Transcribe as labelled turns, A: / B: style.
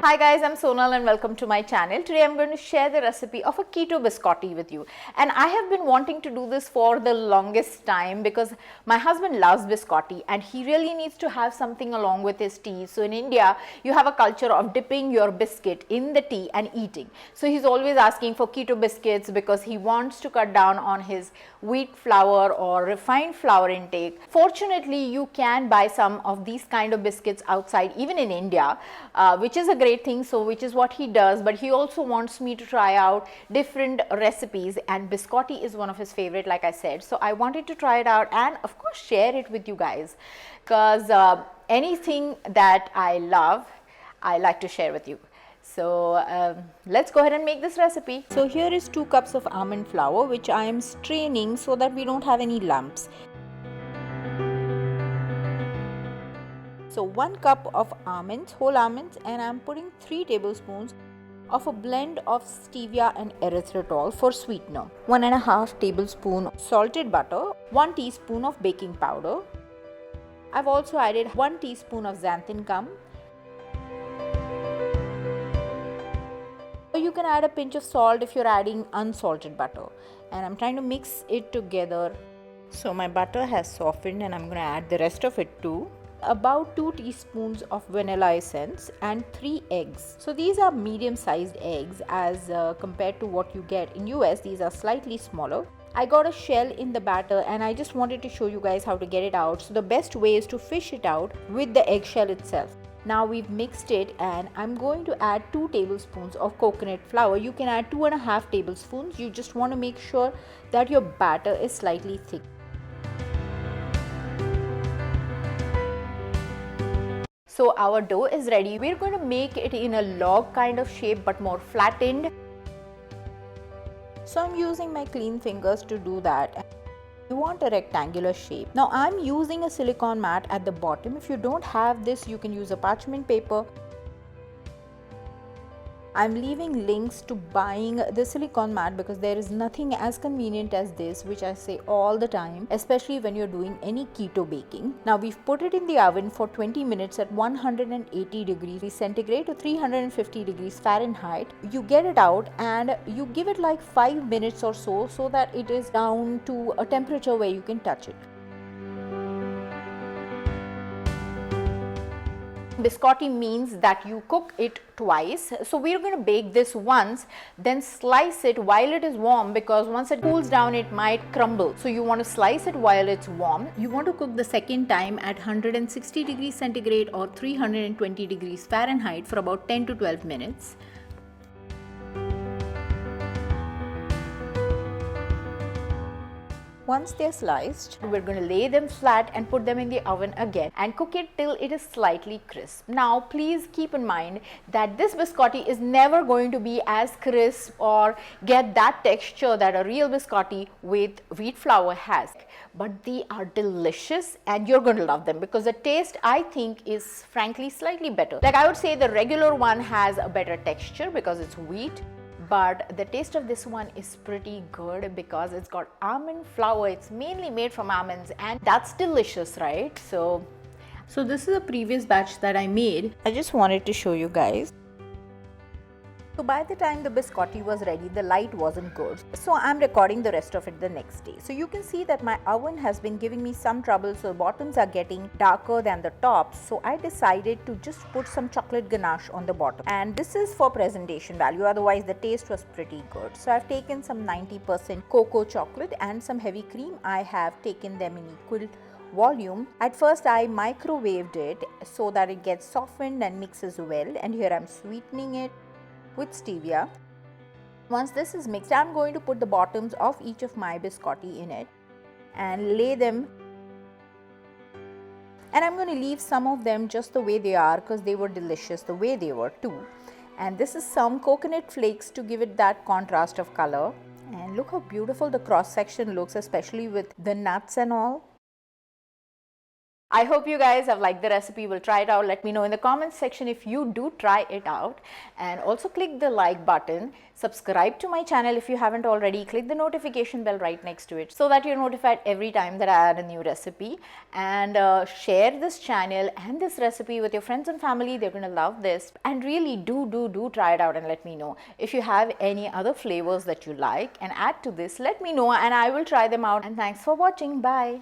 A: Hi guys, I'm Sonal and welcome to my channel. Today I'm going to share the recipe of a keto biscotti with you. And I have been wanting to do this for the longest time because my husband loves biscotti and he really needs to have something along with his tea. So in India, you have a culture of dipping your biscuit in the tea and eating. So he's always asking for keto biscuits because he wants to cut down on his wheat flour or refined flour intake. Fortunately, you can buy some of these kind of biscuits outside, even in India, which is a great thing, so which is what he does. But he also wants me to try out different recipes, and biscotti is one of his favorite, like I said. So I wanted to try it out and of course share it with you guys, because anything that I love, I like to share with you. So let's go ahead and make this recipe. So here is 2 cups of almond flour, which I am straining so that we don't have any lumps. So 1 cup of almonds, whole almonds, and I'm putting 3 tablespoons of a blend of stevia and erythritol for sweetener. 1.5 tablespoon salted butter, 1 teaspoon of baking powder. I've also added 1 teaspoon of xanthan gum. You can add a pinch of salt if you're adding unsalted butter. And I'm trying to mix it together. So my butter has softened and I'm going to add the rest of it too. About 2 teaspoons of vanilla essence and 3 eggs. So these are medium sized eggs as compared to what you get in US. These are slightly smaller. I got a shell in the batter and I just wanted to show you guys how to get it out. So the best way is to fish it out with the eggshell itself. Now we've mixed it and I'm going to add 2 tablespoons of coconut flour. You can add 2.5 tablespoons. You just want to make sure that your batter is slightly thick. So our dough is ready. We're going to make it in a log kind of shape but more flattened. So I'm using my clean fingers to do that. You want a rectangular shape. Now I'm using a silicone mat at the bottom. If you don't have this, you can use a parchment paper. I'm leaving links to buying the silicone mat because there is nothing as convenient as this, which I say all the time, especially when you're doing any keto baking. Now we've put it in the oven for 20 minutes at 180 degrees centigrade to 350 degrees Fahrenheit. You get it out and you give it like 5 minutes or so that it is down to a temperature where you can touch it. Biscotti means that you cook it twice. So we're going to bake this once, then slice it while it is warm, because once it cools down it might crumble. So you want to slice it while it's warm. You want to cook the second time at 160 degrees centigrade or 320 degrees Fahrenheit for about 10 to 12 minutes. Once they're sliced, we're going to lay them flat and put them in the oven again and cook it till it is slightly crisp. Now please keep in mind that this biscotti is never going to be as crisp or get that texture that a real biscotti with wheat flour has. But they are delicious and you're going to love them because the taste, I think, is frankly slightly better. Like I would say the regular one has a better texture because it's wheat. But the taste of this one is pretty good because it's got almond flour. It's mainly made from almonds and that's delicious, right? So this is a previous batch that I made. I just wanted to show you guys. So by the time the biscotti was ready, the light wasn't good. So I'm recording the rest of it the next day. So you can see that my oven has been giving me some trouble. So the bottoms are getting darker than the tops. So I decided to just put some chocolate ganache on the bottom. And this is for presentation value. Otherwise the taste was pretty good. So I've taken some 90% cocoa chocolate and some heavy cream. I have taken them in equal volume. At first I microwaved it so that it gets softened and mixes well. And here I'm sweetening it with stevia. Once this is mixed, I'm going to put the bottoms of each of my biscotti in it and lay them, and I'm going to leave some of them just the way they are because they were delicious the way they were too. And this is some coconut flakes to give it that contrast of color. And look how beautiful the cross section looks, especially with the nuts and all. I hope you guys have liked the recipe. Will try it out. Let me know in the comments section if you do try it out. And also click the like button. Subscribe to my channel if you haven't already. Click the notification bell right next to it so that you're notified every time that I add a new recipe. And share this channel and this recipe with your friends and family. They're going to love this. And really do try it out and let me know. If you have any other flavors that you like and add to this, let me know and I will try them out. And thanks for watching. Bye.